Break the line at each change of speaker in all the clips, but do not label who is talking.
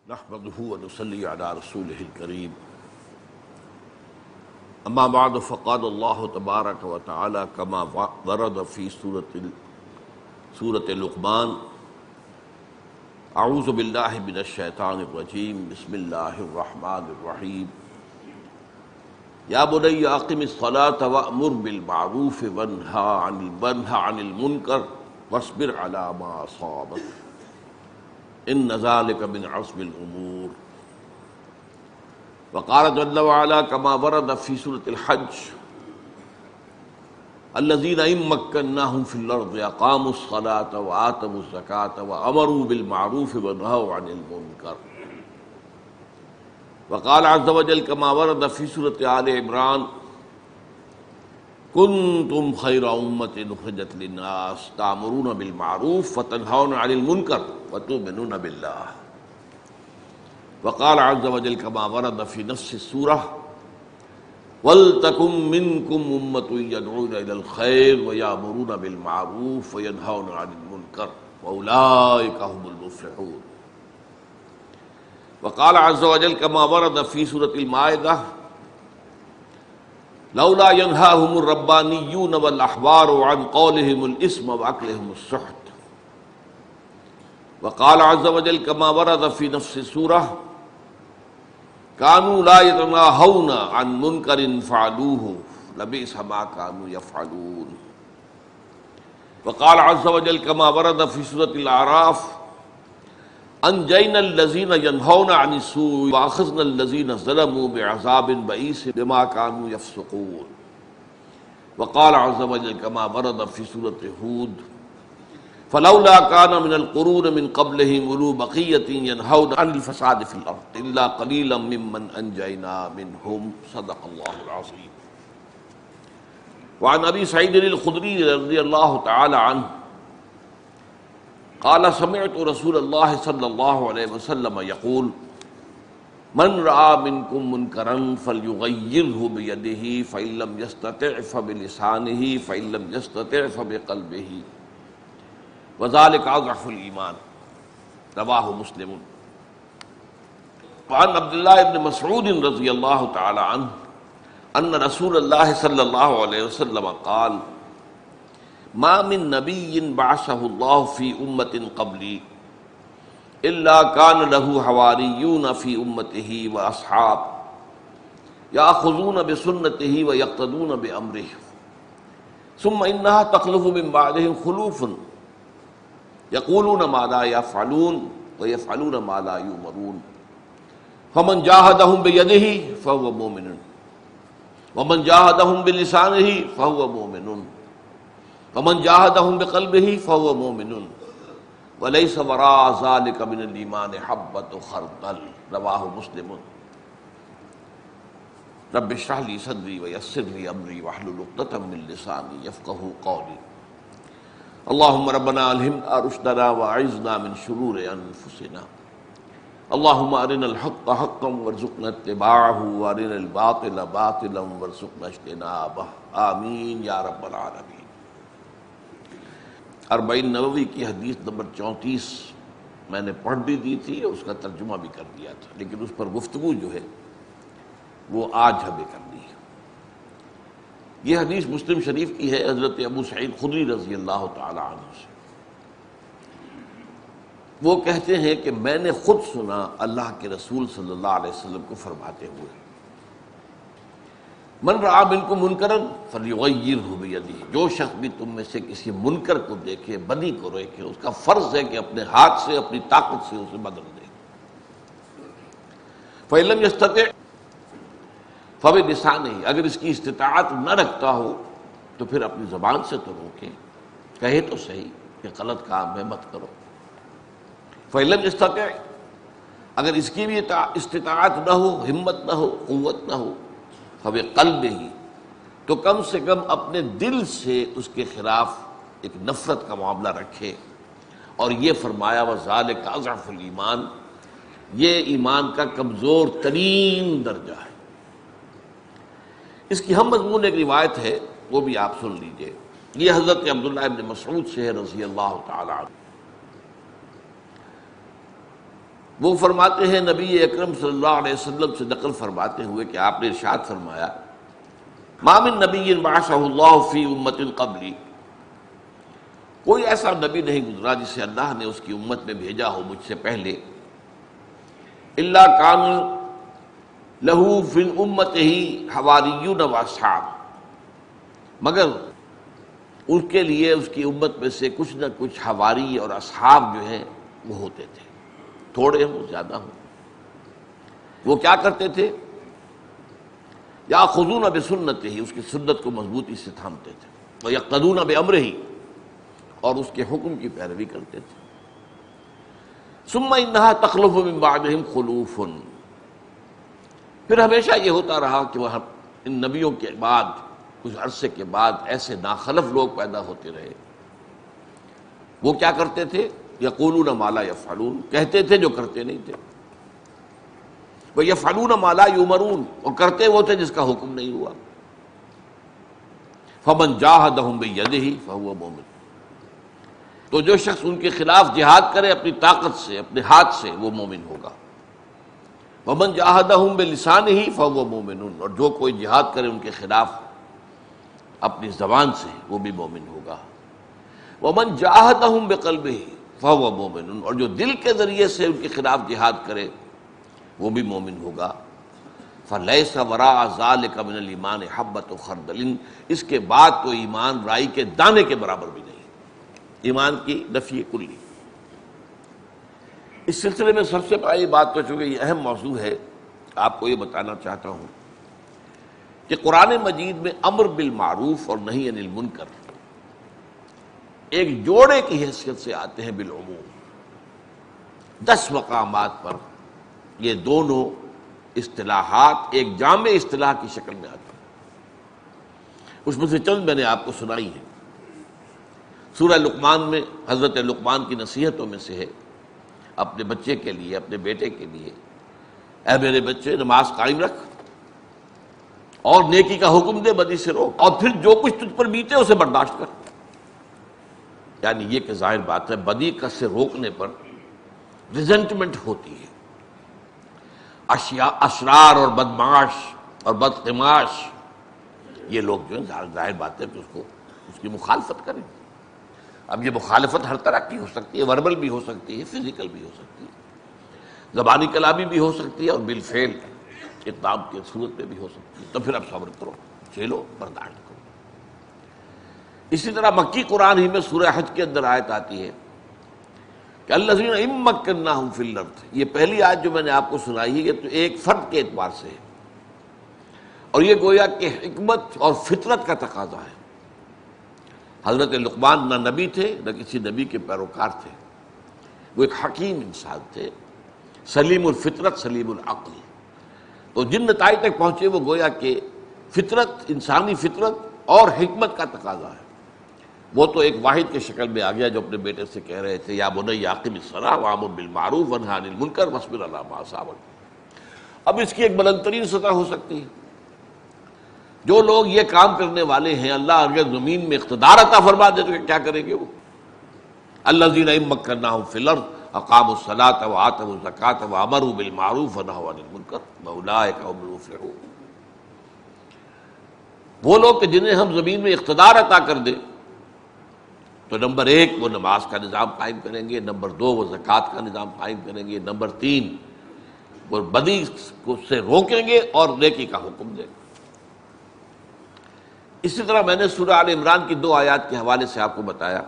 نحمده ونصلي على رسوله الكريم اما بعد فقال الله تبارك وتعالى كما ورد في سورة لقمان اعوذ بالله من الشيطان الرجيم بسم الله الرحمن الرحيم يا بني اقم الصلاة وأمر بالمعروف وانهى عن المنكر واصبر على ما أصابك ان ذلك من عزم الامور وقال جل وعلا كما ورد في سورة الحج الذين إن مكناهم في الأرض أقاموا الصلاة وآتوا الزكاة وأمروا بالمعروف ونهوا عن المنكر وقال عز وجل كما ورد في سورة آل عمران كنتم خير أمة أخرجت للناس تأمرون بالمعروف وتنهون عن المنكر وتؤمنون بالله وقال عز وجل كما ورد في نفس السورة وَلْتَكُن مِّنكُمْ أُمَّةٌ يَدْعُونَ إِلَى الْخَيْرِ وَيَأْمُرُونَ بِالْمَعْرُوفِ وَيَنْهَوْنَ عَنِ الْمُنكَرِ وَأُولَٰئِكَ هُمُ الْمُفْلِحُونَ وقال عز وجل كما ورد في سورة المائدة لولا ينهاهم الربانيون والأحبار عن قولهم الإثم وأكلهم السحت وقال عز وجل كما ورد في نفس السورة كانوا لا يتناهون عن منكر فعلوه لبئس ما كانوا يفعلون وقال عز وجل كما ورد في سورة الأعراف انجینا الذین ینہون عن السوء واخذنا الذین ظلموا بعذاب بئیس بما كانوا یفسقون وقال عز وجل كما ورد في سورة ہود فلولا كان من القرون من قبلهم أولو بقية ينهون عن الفساد في الأرض إلا قليلا ممن أنجينا منهم صدق الله العظيم وعن أبي سعيد الخدري رضي الله تعالى عنه قال سمعت رسول الله صلى الله عليه وسلم يقول من رأى منكم منكرا فليغيره بيده فإن لم يستطع فبلسانه فإن لم يستطع فبقلبه وذلك أضعف الإيمان رواه مسلم وعن عبد الله بن مسعود رضي الله تعالى عنه أن رسول الله صلى الله عليه وسلم قال ما من نبي بعثه الله في أمة قبلي إلا كان له حواريون في أمته وأصحاب يأخذون بسنته ويقتدون بأمره ثم إنها تخلف من بعدهم خلوف يقولون ما لا يفعلون ويفعلون ما لا يؤمرون فمن جاهدهم بيده فهو مؤمن ومن جاهدهم بلسانه فهو مؤمن ومن جاهدهم بقلبه فهو مؤمن وليس وراء ذلك من الإيمان حبة خردل رواه مسلم رب اشرح لي صدري ويسر لي أمري واحلل عقدة من لساني يفقهوا قولي اللهم ربنا ألهمنا رشدنا وأعذنا من شرور أنفسنا اللهم أرنا الحق حقا وارزقنا اتباعه وأرنا الباطل باطلا وارزقنا اجتنابه آمین یا رب العالمین۔ اربعین نووی کی حدیث نمبر 34 میں نے پڑھ بھی دی تھی اور اس کا ترجمہ بھی کر دیا تھا، لیکن اس پر گفتگو جو ہے وہ آج ہمیں کرنی ہے۔ یہ حدیث مسلم شریف کی ہے حضرت ابو سعید خدری رضی اللہ تعالی عنہ سے۔ وہ کہتے ہیں کہ میں نے خود سنا اللہ کے رسول صلی اللہ علیہ وسلم کو فرماتے ہوئے من رعا منکم منکرا فلیغیرہ بیدہ، جو شخص بھی تم میں سے کسی منکر کو دیکھے، بدی کو دیکھے، اس کا فرض ہے کہ اپنے ہاتھ سے اپنی طاقت سے اسے بدل دے۔ فإن لم يستطع فبلسانہ، اگر اس کی استطاعت نہ رکھتا ہو تو پھر اپنی زبان سے تو روکے، کہے تو صحیح کہ غلط کام ہے مت کرو۔ فإن لم يستطع، اگر اس کی بھی استطاعت نہ ہو، ہمت نہ ہو، قوت نہ ہو، فبقلبہ، تو کم سے کم اپنے دل سے اس کے خلاف ایک نفرت کا معاملہ رکھے۔ اور یہ فرمایا وذالک اضعف الایمان، یہ ایمان کا کمزور ترین درجہ ہے۔ اس کی ہم مضمون ایک روایت ہے، وہ بھی آپ سن لیجئے۔ یہ حضرت عبداللہ ابن مسعود سے ہے رضی اللہ تعالی عنہ۔ وہ فرماتے ہیں نبی اکرم صلی اللہ علیہ وسلم سے نقل فرماتے ہوئے کہ آپ نے ارشاد فرمایا ما من نبی بعثہ اللہ فی امت قبلی، کوئی ایسا نبی نہیں گزرا جسے اللہ نے اس کی امت میں بھیجا ہو مجھ سے پہلے، الا کان لہو فی امتہ حواریون و اصحاب، مگر اس کے لیے اس کی امت میں سے کچھ نہ کچھ حواری اور اصحاب جو ہیں وہ ہوتے تھے، تھوڑے ہوں زیادہ ہوں۔ وہ کیا کرتے تھے؟ یاخذون بسنتہ، اس کی سنت کو مضبوطی سے تھامتے تھے، ویقتدون بامرہ، اور اس کے حکم کی پیروی کرتے تھے۔ ثم انہا تخلف من بعدہم خلوف، پھر ہمیشہ یہ ہوتا رہا کہ وہ ان نبیوں کے بعد کچھ عرصے کے بعد ایسے ناخلف لوگ پیدا ہوتے رہے۔ وہ کیا کرتے تھے؟ یقولون ما لا یفعلون، کہتے تھے جو کرتے نہیں تھے، ویفعلون ما لا یؤمرون، اور کرتے وہ تھے جس کا حکم نہیں ہوا۔ فمن جاہدہم بیدہ فہو مومن، تو جو شخص ان کے خلاف جہاد کرے اپنی طاقت سے، اپنے ہاتھ سے، وہ مومن ہوگا۔ ومن جاہدہم بلسانہ فہو مومن، اور جو کوئی جہاد کرے ان کے خلاف اپنی زبان سے، وہ بھی مومن ہوگا۔ ومن جاہدہم بقلبہ فہو مومن، اور جو دل کے ذریعے سے ان کے خلاف جہاد کرے وہ بھی مومن ہوگا۔ فلیس وراء ذلک من الایمان حبۃ خردل، اس کے بعد تو ایمان رائی کے دانے کے برابر بھی نہیں، ایمان کی نفی کلی۔ اس سلسلے میں سب سے پہلی بات تو چونکہ یہ اہم موضوع ہے، آپ کو یہ بتانا چاہتا ہوں کہ قرآن مجید میں امر بالمعروف اور نہی عن المنکر ایک جوڑے کی حیثیت سے آتے ہیں بالعموم، 10 مقامات پر یہ دونوں اصطلاحات ایک جامع اصطلاح کی شکل میں آتی ہیں۔ اس میں سے چند میں نے آپ کو سنائی ہیں۔ سورہ لقمان میں حضرت لقمان کی نصیحتوں میں سے ہے اپنے بچے کے لیے، اپنے بیٹے کے لیے، اے میرے بچے نماز قائم رکھ اور نیکی کا حکم دے، بدی سے روک، اور پھر جو کچھ تجھ پر بیتے اسے برداشت کر۔ یعنی یہ کہ ظاہر بات ہے بدی کا سے روکنے پر ریزنٹمنٹ ہوتی ہے، اشرار اور بدمعاش اور بدقماش یہ لوگ جو ہیں ظاہر بات ہے کہ اس کی مخالفت کریں۔ اب یہ مخالفت ہر طرح کی ہو سکتی ہے، وربل بھی ہو سکتی ہے، فزیکل بھی ہو سکتی ہے، زبانی کلامی بھی ہو سکتی ہے، اور بالفعل اقدام کی صورت میں بھی ہو سکتی ہے۔ تو پھر اب صبر کرو، جھیلو، برداشت کرو۔ اسی طرح مکی قرآن ہی میں سورہ حج کے اندر آیت آتی ہے کہ الذین ان مکناہم فی الارض، یہ پہلی آیت جو میں نے آپ کو سنائی ہے یہ تو ایک فرد کے اعتبار سے ہے، اور یہ گویا کہ حکمت اور فطرت کا تقاضا ہے۔ حضرت لقمان نہ نبی تھے نہ کسی نبی کے پیروکار تھے، وہ ایک حکیم انسان تھے، سلیم الفطرت سلیم العقل، تو جن نتائج تک پہنچے وہ گویا کہ فطرت، انسانی فطرت اور حکمت کا تقاضا ہے۔ وہ تو ایک واحد کی شکل میں آ گیا جو اپنے بیٹے سے کہہ رہے تھے یا بنی اقم الصلاۃ وامر بالمعروف وانہی عن المنکر واصبر علی ما اصابک۔ اب اس کی ایک بلند ترین سطح ہو سکتی ہے، جو لوگ یہ کام کرنے والے ہیں اللہ اگر زمین میں اقتدار عطا فرما دے تو کیا کریں گے وہ؟ الذین ان مکناہم فی الارض اقاموا الصلاۃ وآتوا الزکاۃ وامروا بالمعروف ونہوا عن المنکر واولئک هم المفلحون۔ وہ لوگ کہ جنہیں ہم زمین میں اقتدار عطا کر دیں تو نمبر 1 وہ نماز کا نظام قائم کریں گے، نمبر 2 وہ زکوٰۃ کا نظام قائم کریں گے، نمبر 3 وہ بدی کو سے روکیں گے اور نیکی کا حکم دیں گے۔ اسی طرح میں نے سورہ آل عمران کی 2 آیات کے حوالے سے آپ کو بتایا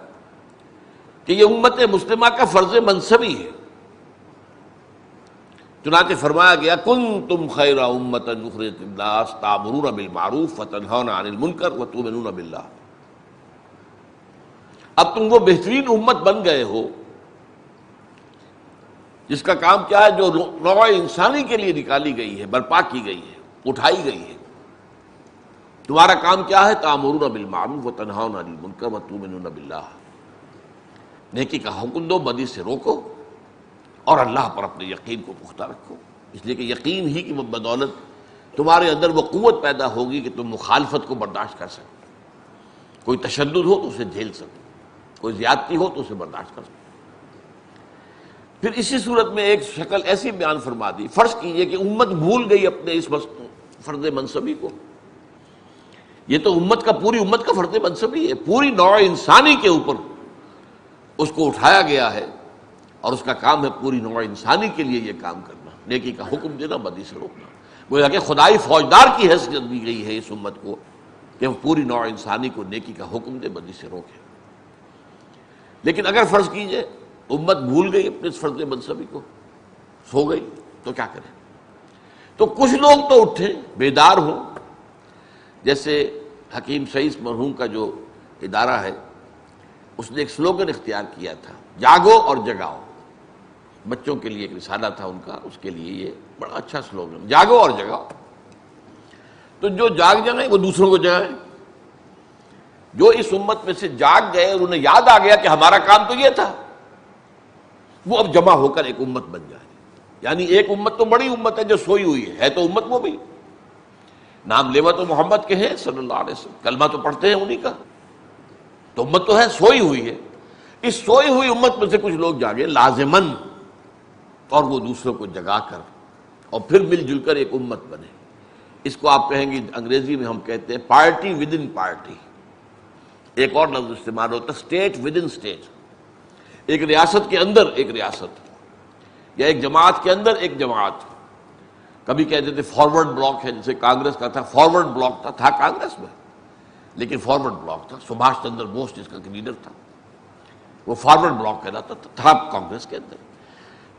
کہ یہ امت مسلمہ کا فرض منصبی ہے۔ چنانچہ فرمایا گیا کنتم خیر امۃ اخرجت للناس تأمرون بالمعروف وتنہون عن المنکر وتؤمنون باللہ۔ اب تم وہ بہترین امت بن گئے ہو جس کا کام کیا ہے، جو نوع انسانی کے لیے نکالی گئی ہے، برپا کی گئی ہے، اٹھائی گئی ہے۔ تمہارا کام کیا ہے؟ تأمرون بالمعروف وتنہون عن المنکر وتؤمنون باللہ، نیکی کا حکم دو، بدی سے روکو، اور اللہ پر اپنے یقین کو پختہ رکھو، اس لیے کہ یقین ہی کی بدولت تمہارے اندر وہ قوت پیدا ہوگی کہ تم مخالفت کو برداشت کر سکو، کوئی تشدد ہو تو اسے جھیل سکو، کوئی زیادتی ہو تو اسے برداشت کر سکو۔ پھر اسی صورت میں ایک شکل ایسی بیان فرما دی، فرض کیجئے کہ امت بھول گئی اپنے اس فرض منصبی کو. یہ تو امت کا، پوری امت کا فرض منصبی ہے، پوری نوع انسانی کے اوپر اس کو اٹھایا گیا ہے، اور اس کا کام ہے پوری نوع انسانی کے لیے یہ کام کرنا، نیکی کا حکم دینا، بدی سے روکنا. گویا کہ خدائی فوجدار کی حیثیت دی گئی ہے اس امت کو کہ وہ پوری نوع انسانی کو نیکی کا حکم دے، بدی سے روکے. لیکن اگر فرض کیجئے امت بھول گئی اپنے اس فرض منصبی کو، سو گئی، تو کیا کریں؟ تو کچھ لوگ تو اٹھیں، بیدار ہوں. جیسے حکیم سعید مرحوم کا جو ادارہ ہے، اس نے ایک سلوگن اختیار کیا تھا، جاگو اور جگاؤ. بچوں کے لیے ایک رسالہ تھا ان کا، اس کے لیے یہ بڑا اچھا سلوگن، جاگو اور جگاؤ. تو جو جاگ جائیں وہ دوسروں کو جگائیں. جو اس امت میں سے جاگ گئے اور انہیں یاد آ گیا کہ ہمارا کام تو یہ تھا، وہ اب جمع ہو کر ایک امت بن جائے. یعنی ایک امت تو بڑی امت ہے جو سوئی ہوئی ہے تو امت وہ بھی. نام لیوا تو محمد کے ہیں صلی اللہ علیہ وسلم، کلمہ تو پڑھتے ہیں انہی کا، تو امت تو ہے، سوئی ہوئی ہے. اس سوئی ہوئی امت میں سے کچھ لوگ جاگے لازماً، اور وہ دوسروں کو جگا کر اور پھر مل جل کر ایک امت بنے. اس کو آپ کہیں گے، انگریزی میں ہم کہتے ہیں پارٹی ود ان پارٹی. ایک اور لفظ استعمال ہوتا ہے اسٹیٹ ود ان اسٹیٹ. ایک ریاست کے اندر ایک ریاست، یا ایک جماعت کے اندر ایک جماعت. کبھی کہتے تھے فارورڈ بلاک ہے، جیسے کانگریس کا تھا، فارورڈ بلاک تھا کانگریس میں، لیکن فارورڈ بلاک تھا. سبھاش چندر بوس جس کا لیڈر تھا، وہ فارورڈ بلاک کہلاتا تھا کانگریس کے اندر.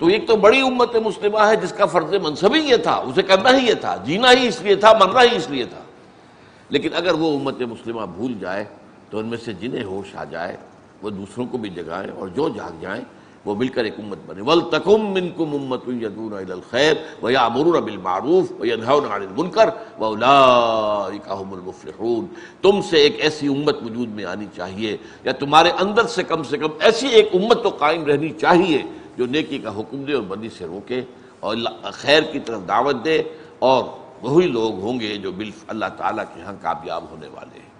تو ایک تو بڑی امت مسلمہ ہے جس کا فرض منصبی یہ تھا، اسے کرنا ہی یہ تھا، جینا ہی اس لیے تھا، مرنا ہی اس لیے تھا. لیکن اگر وہ امت مسلمہ بھول جائے تو ان میں سے جنہیں ہوش آ جائے وہ دوسروں کو بھی جگائیں، اور جو جاگ جائیں وہ مل کر ایک امت بنے. وَلْتَكُن مِّنكُمْ أُمَّةٌ يَدْعُونَ إِلَى الْخَيْرِ وَيَأْمُرُونَ بِالْمَعْرُوفِ وَيَنْهَوْنَ عَنِ الْمُنكَرِ وَأُولَٰئِكَ هُمُ الْمُفْلِحُونَ. تم سے ایک ایسی امت وجود میں آنی چاہیے، یا تمہارے اندر سے کم ایسی ایک امت تو قائم رہنی چاہیے جو نیکی کا حکم دے اور بدی سے روکے اور خیر کی طرف دعوت دے، اور وہی لوگ ہوں گے جو اللہ تعالیٰ کے ہاں کامیاب ہونے والے ہیں.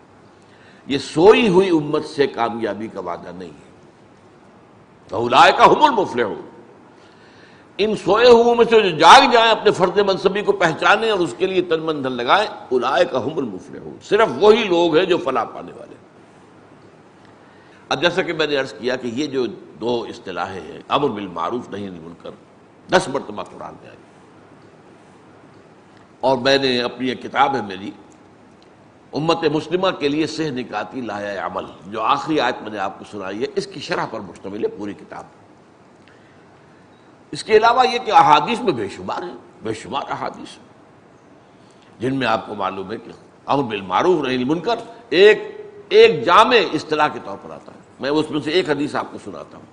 یہ سوئی ہوئی امت سے کامیابی کا وعدہ نہیں ہے. اولئک ھم المفلحون. ان سوئے ہوئے میں سے جو جاگ جائیں، اپنے فرض منصبی کو پہچانیں اور اس کے لیے تن من دھن لگائیں، اولئک ھم المفلحون. صرف وہی لوگ ہیں جو فلاح پانے والے. اب جیسا کہ میں نے عرض کیا کہ یہ جو دو اصطلاحیں ہیں، امر بالمعروف نہی عن المنکر، 10 مرتبہ قرآن میں آئی. اور میں نے اپنی ایک کتاب ہے میری، امت مسلمہ کے لیے صحیح نکاتی لایہ عمل، جو آخری آیت میں نے آپ کو سنائی ہے، اس کی شرح پر مشتمل ہے پوری کتاب. اس کے علاوہ یہ کہ احادیث میں بے شمار ہیں، بے شمار احادیث جن میں آپ کو معلوم ہے کہ امر بالمعروف نہی عن المنکر ایک جامع اصطلاح کے طور پر آتا ہے. میں اس میں سے ایک حدیث آپ کو سناتا ہوں.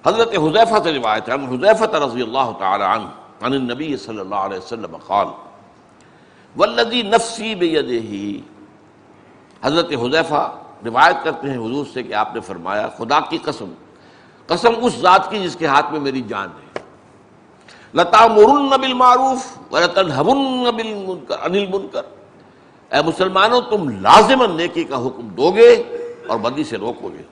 حضرت حذیفہ سے روایت ہے، حذیفہ رضی اللہ تعالی عنہ عن النبی صلی اللہ علیہ وسلم قال والذی نفسی بیدہ. حضرت حذیفہ روایت کرتے ہیں حضور سے کہ آپ نے فرمایا، خدا کی قسم، قسم اس ذات کی جس کے ہاتھ میں میری جان ہے، لتأمرن بالمعروف ولتنہون عن المنکر. اے مسلمانوں، تم لازماً نیکی کا حکم دو گے اور بدی سے روکو گے.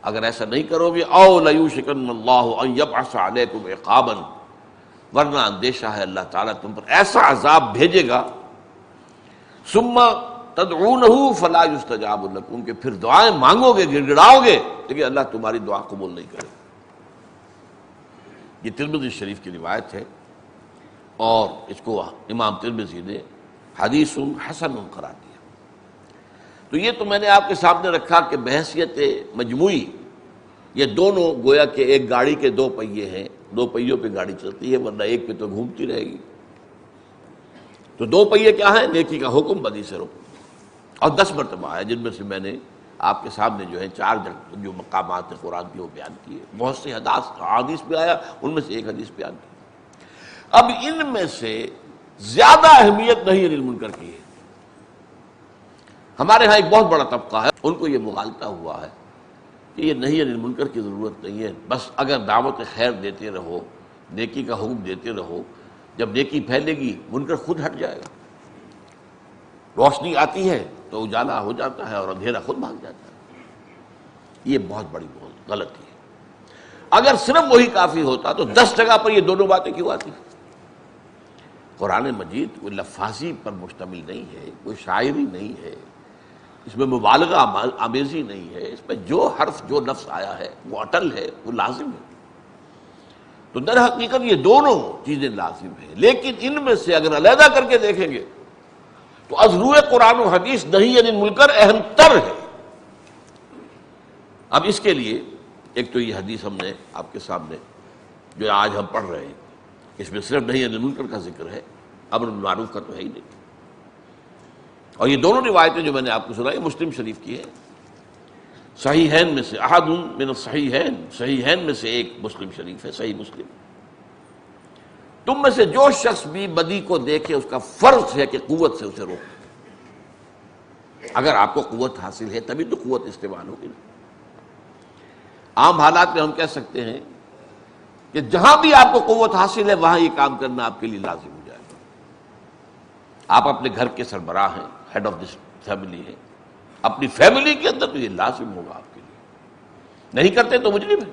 اگر ایسا نہیں کرو گے، او لیوشکن اللہ ان یبعث علیکم عقابا، ورنہ اندیشہ ہے اللہ تعالیٰ تم پر ایسا عذاب بھیجے گا، ثم تدعونہ فلا یستجاب لکم، کہ پھر دعائیں مانگو گے، گڑ گڑاؤ گے، لیکن اللہ تمہاری دعا قبول نہیں کرے. یہ ترمذی شریف کی روایت ہے، اور اس کو امام ترمذی نے حدیث حسن قرار دیا. تو یہ تو میں نے آپ کے سامنے رکھا کہ بحیثیت مجموعی یہ دونوں گویا کہ ایک گاڑی کے دو پہیے ہیں، دو پہیوں پہ گاڑی چلتی ہے، ورنہ ایک پہ تو گھومتی رہے گی. تو دو پہیے کیا ہیں؟ نیکی کا حکم، بدی سے روکو. اور 10 مرتبہ آیا، جن میں سے میں نے آپ کے سامنے جو ہے 4 جو مقامات قرآن کی وہ بیان کیے. بہت سے حدیث پہ آیا، ان میں سے ایک حدیث بیان کی. اب ان میں سے زیادہ اہمیت نہی عن المنکر کی ہے. ہمارے ہاں ایک بہت بڑا طبقہ ہے، ان کو یہ مغالطہ ہوا ہے کہ یہ نہی عن المنکر کی ضرورت نہیں ہے، بس اگر دعوت خیر دیتے رہو، نیکی کا حکم دیتے رہو، جب نیکی پھیلے گی منکر خود ہٹ جائے گا. روشنی آتی ہے تو اجالا ہو جاتا ہے اور اندھیرا خود بھاگ جاتا ہے. یہ بہت بڑی غلطی ہے. اگر صرف وہی کافی ہوتا تو 10 جگہ پر یہ دونوں باتیں کیوں آتی؟ قرآن مجید کوئی لفاظی پر مشتمل نہیں ہے، کوئی شاعری نہیں ہے، اس میں مبالغہ آمیزی نہیں ہے، اس میں جو حرف جو لفظ آیا ہے وہ اٹل ہے، وہ لازم ہے۔ تو در حقیقت یہ دونوں چیزیں لازم ہیں، لیکن ان میں سے اگر علیحدہ کر کے دیکھیں گے تو از روئے قرآن و حدیث نہی عن المنکر اہم تر ہے۔ اب اس کے لیے ایک تو یہ حدیث ہم نے آپ کے سامنے جو آج ہم پڑھ رہے ہیں، اس میں صرف نہی عن المنکر کا ذکر ہے، امر بالمعروف کا تو ہے ہی نہیں۔ اور یہ دونوں روایتیں جو میں نے آپ کو سنائی مسلم شریف کی ہیں، صحیحین میں سے احد من الصحیحین، صحیحین میں سے ایک مسلم شریف ہے، صحیح مسلم۔ تم میں سے جو شخص بھی بدی کو دیکھے اس کا فرض ہے کہ قوت سے اسے روکے۔ اگر آپ کو قوت حاصل ہے تبھی تو قوت استعمال ہوگی۔ عام حالات میں ہم کہہ سکتے ہیں کہ جہاں بھی آپ کو قوت حاصل ہے وہاں یہ کام کرنا آپ کے لیے لازم ہو جائے گا۔ آپ اپنے گھر کے سربراہ ہیں، ہیڈ آف دس فیملی ہے، اپنی فیملی کے اندر تو یہ لازم ہوگا آپ کے لیے، نہیں کرتے تو مجرم ہے۔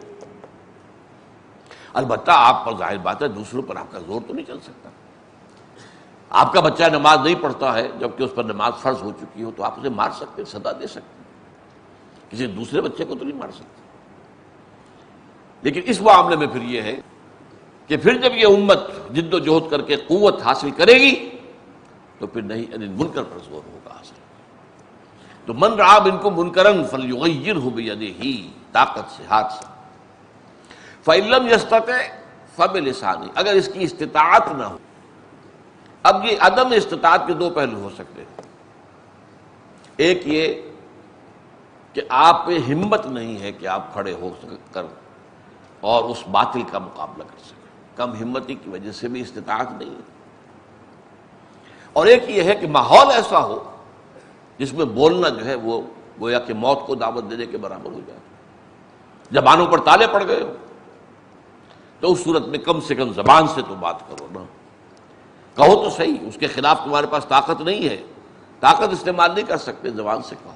البتہ آپ پر ظاہر بات ہے دوسروں پر آپ کا زور تو نہیں چل سکتا۔ آپ کا بچہ نماز نہیں پڑھتا ہے جبکہ اس پر نماز فرض ہو چکی ہو تو آپ اسے مار سکتے، سزا دے سکتے، کسی دوسرے بچے کو تو نہیں مار سکتے۔ لیکن اس معاملے میں پھر یہ ہے کہ پھر جب یہ امت جد و جہد کر کے قوت حاصل کرے گی تو پھر نہیں عن المنکر پر زور ہوگا حاصل۔ تو من رعا منکم منکرا فلیغیرہ بیدہ، طاقت سے، ہاتھ سے۔ فإن لم یستطع فبلسانہ، اگر اس کی استطاعت نہ ہو۔ اب یہ عدم استطاعت کے دو پہلو ہو سکتے ہیں، ایک یہ کہ آپ پہ ہمت نہیں ہے کہ آپ کھڑے ہو کر اور اس باطل کا مقابلہ کر سکیں، کم ہمتی کی وجہ سے بھی استطاعت نہیں ہے۔ اور ایک یہ ہے کہ ماحول ایسا ہو جس میں بولنا جو ہے وہ گویا کہ موت کو دعوت دینے کے برابر ہو جائے، زبانوں پر تالے پڑ گئے ہو تو اس صورت میں کم سے کم زبان سے تو بات کرو نا، کہو تو صحیح، اس کے خلاف تمہارے پاس طاقت نہیں ہے، طاقت استعمال نہیں کر سکتے، زبان سے کہو۔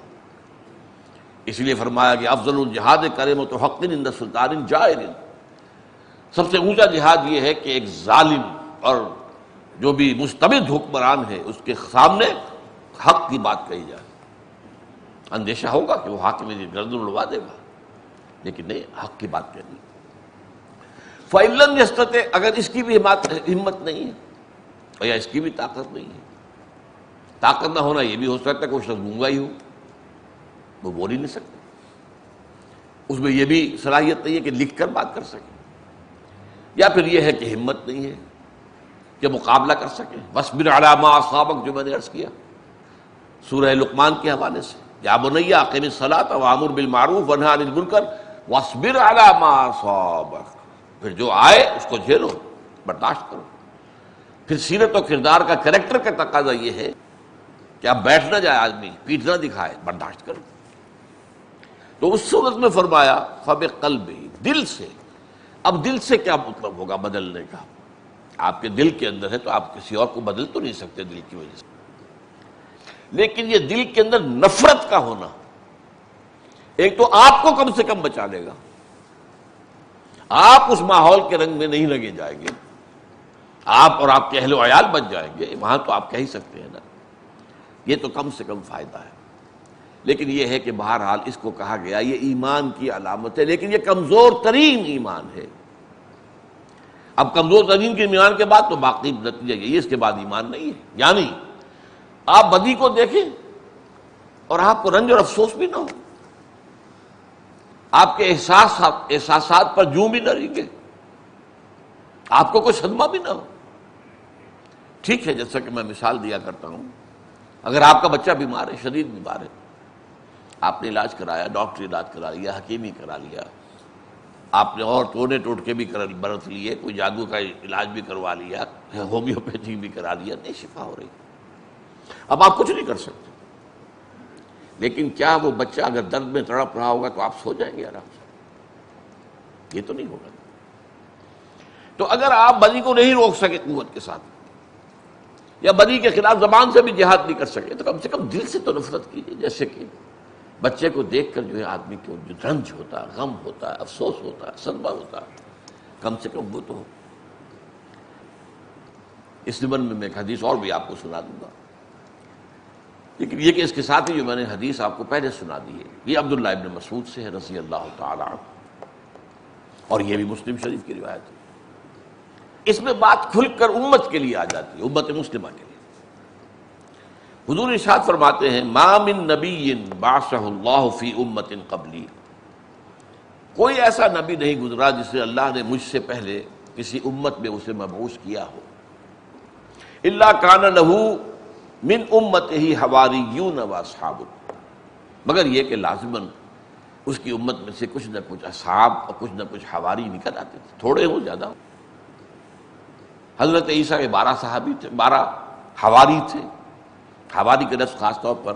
اس لیے فرمایا کہ افضل الجہاد کلمۃ حق عند سلطان جائر، سب سے اونچا جہاد یہ ہے کہ ایک ظالم اور جو بھی مستبد حکمران ہے اس کے سامنے حق کی بات کہی جائے۔ اندیشہ ہوگا کہ وہ حاکم گردن اڑوا دے گا، لیکن نہیں، حق کی بات کہنی۔ فإن لم یستطع، اگر اس کی بھی ہمت نہیں ہے اور یا اس کی بھی طاقت نہیں ہے، طاقت نہ ہونا یہ بھی ہو سکتا ہے کہ وہ شخص گونگا ہی ہو، وہ بول ہی نہیں سکتے، اس میں یہ بھی صلاحیت نہیں ہے کہ لکھ کر بات کر سکے، یا پھر یہ ہے کہ ہمت نہیں ہے کہ مقابلہ کر سکے۔ وَاصْبِرْ عَلَىٰ مَا أَصَابَكَ جو میں نے عرض کیا سورہ لقمان کے حوالے سے، یا بنی اقم الصلاۃ وامر بالمعروف وانہی عن المنکر واصبر علی ما اصابک، پھر جو آئے اس کو جھیلو، برداشت کرو۔ پھر سیرت و کردار کا، کریکٹر کا تقاضا یہ ہے کہ اب بیٹھ نہ جائے آدمی، پیٹھ نہ دکھائے، برداشت کرو۔ تو اس صورت میں فرمایا فبقلبہ، دل سے۔ اب دل سے کیا مطلب ہوگا بدلنے کا؟ آپ کے دل کے اندر ہے تو آپ کسی اور کو بدل تو نہیں سکتے دل کی وجہ سے، لیکن یہ دل کے اندر نفرت کا ہونا ایک تو آپ کو کم سے کم بچا لے گا، آپ اس ماحول کے رنگ میں نہیں لگے جائیں گے، آپ اور آپ کے اہل و عیال بچ جائیں گے، وہاں تو آپ کہہ ہی سکتے ہیں نا، یہ تو کم سے کم فائدہ ہے۔ لیکن یہ ہے کہ بہرحال اس کو کہا گیا یہ ایمان کی علامت ہے، لیکن یہ کمزور ترین ایمان ہے۔ اب کمزور ترین کے ایمان کے بعد تو باقی نتیجہ یہی، اس کے بعد ایمان نہیں ہے۔ یعنی آپ بدی کو دیکھیں اور آپ کو رنج اور افسوس بھی نہ ہو، آپ کے احساسات پر جوں بھی نہ رنگے، آپ کو کوئی صدمہ بھی نہ ہو۔ ٹھیک ہے، جیسا کہ میں مثال دیا کرتا ہوں، اگر آپ کا بچہ بیمار ہے، شدید بیمار ہے، آپ نے علاج کرایا، ڈاکٹری علاج کرا لیا، حکیمی کرا لیا، آپ نے اور ٹونے ٹوٹکے بھی برت لیے، کوئی جادو کا علاج بھی کروا لیا، ہومیوپیتھی بھی کرا لیا، نہیں شفا ہو رہی، اب آپ کچھ نہیں کر سکتے۔ لیکن کیا وہ بچہ اگر درد میں تڑپ رہا ہوگا تو آپ سو جائیں گے آرام سے؟ یہ تو نہیں ہوگا۔ تو اگر آپ بدی کو نہیں روک سکے قوت کے ساتھ، یا بدی کے خلاف زبان سے بھی جہاد نہیں کر سکے، تو کم سے کم دل سے تو نفرت کیجیے، جیسے کہ بچے کو دیکھ کر جو ہے آدمی کو جو رنج ہوتا ہے، غم ہوتا ہے، افسوس ہوتا ہے، صدمہ ہوتا ہے، کم سے کم وہ تو ہو۔ اس زمن میں ایک حدیث اور بھی آپ کو سنا دوں گا، لیکن یہ کہ اس کے ساتھ ہی جو میں نے حدیث آپ کو پہلے سنا دی ہے یہ عبداللہ ابن مسعود سے ہے رضی اللہ تعالی عنہ، اور یہ بھی مسلم شریف کی روایت ہے۔ اس میں بات کھل کر امت کے لیے آ جاتی ہے، امت مسلمہ کے لیے۔ حضور ارشاد فرماتے ہیں ما من نبی بعثہ اللہ فی امت قبلی، کوئی ایسا نبی نہیں گزرا جسے اللہ نے مجھ سے پہلے کسی امت میں اسے مبعوث کیا ہو، الا کان لہ من امتہ حواریون و اصحاب، مگر یہ کہ لازماً اس کی امت میں سے کچھ نہ کچھ اصحاب اور کچھ نہ کچھ حواری نکل آتے تھے، تھوڑے ہو زیادہ ہو۔ حضرت عیسیٰ کے 12 صحابی تھے، 12 حواری تھے۔ حواری کا لفظ خاص طور پر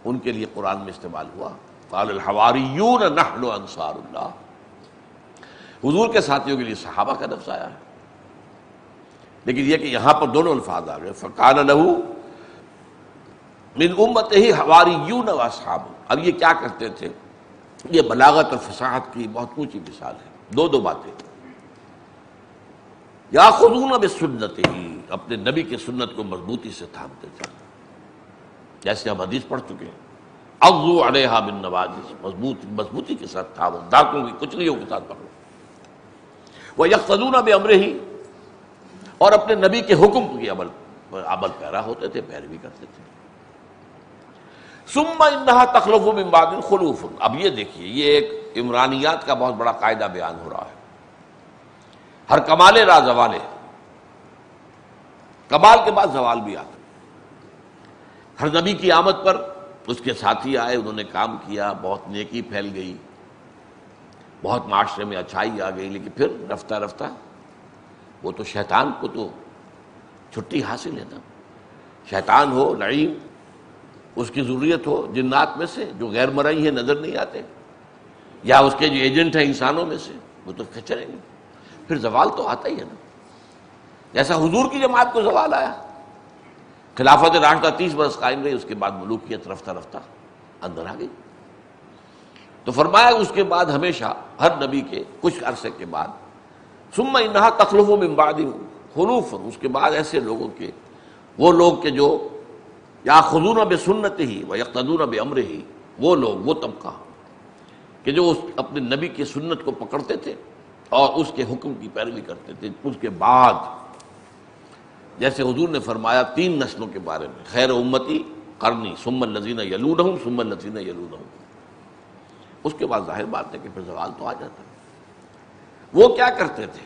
ان کے لیے قرآن میں استعمال ہوا، قال الحواریون نحن انصار اللہ۔ حضور کے ساتھیوں کے لیے صحابہ کا لفظ آیا ہے، لیکن یہ کہ یہاں پر دونوں الفاظ آ گئے، فقال لہ من امتہ حواریون و اصحاب۔ اب یہ کیا کرتے تھے؟ یہ بلاغت اور فصاحت کی بہت اونچی مثال ہے۔ دو باتیں، یاخذون بسنتہ، اپنے نبی کی سنت کو مضبوطی سے تھامتے تھے، جیسے ہم حدیث پڑھ چکے ہیں، عضوا علیہا بالنواجذ، مضبوطی کے ساتھ تھامو، دانتوں کی کچلیوں کے ساتھ پکڑو۔ ویقتدون بامرہ، اور اپنے نبی کے حکم کی عمل پیرا ہوتے تھے، پیروی کرتے تھے۔ ثم انہا تخلف من بعد خلوف، اب یہ دیکھیے یہ ایک عمرانیات کا بہت بڑا قاعدہ بیان ہو رہا ہے۔ ہر کمال را زوال ہے، کمال کے بعد زوال بھی آتا ہے۔ ہر نبی کی آمد پر اس کے ساتھی آئے، انہوں نے کام کیا، بہت نیکی پھیل گئی، بہت معاشرے میں اچھائی آ گئی، لیکن پھر رفتہ رفتہ وہ تو شیطان کو تو چھٹی حاصل ہے نا۔ شیطان ہو، لعین، اس کی ضروریت ہو جنات میں سے جو غیر مرئی ہیں، نظر نہیں آتے، یا اس کے جو ایجنٹ ہیں انسانوں میں سے، وہ تو کھچریں گے، پھر زوال تو آتا ہی ہے نا۔ جیسا حضور کی جماعت کو زوال آیا، خلافت راشدہ 30 برس قائم رہی، اس کے بعد ملوکیت رفتہ رفتہ اندر آ گئی۔ تو فرمایا اس کے بعد ہمیشہ ہر نبی کے کچھ عرصے کے بعد ثم انہا تخلف من بعد خلوف، اس کے بعد ایسے لوگوں کے، وہ لوگ کہ جو یاخذون بسنتہ ویقتدون بامرہ، وہ لوگ، وہ طبقہ کہ جو اپنے نبی کی سنت کو پکڑتے تھے اور اس کے حکم کی پیروی کرتے تھے۔ اس کے بعد جیسے حضور نے فرمایا 3 نسلوں کے بارے میں، خیر امتی قرنی ثم الذین یلونہم ثم الذین یلونہم، اس کے بعد ظاہر بات ہے کہ پھر زوال تو آ جاتا ہے۔ وہ کیا کرتے تھے؟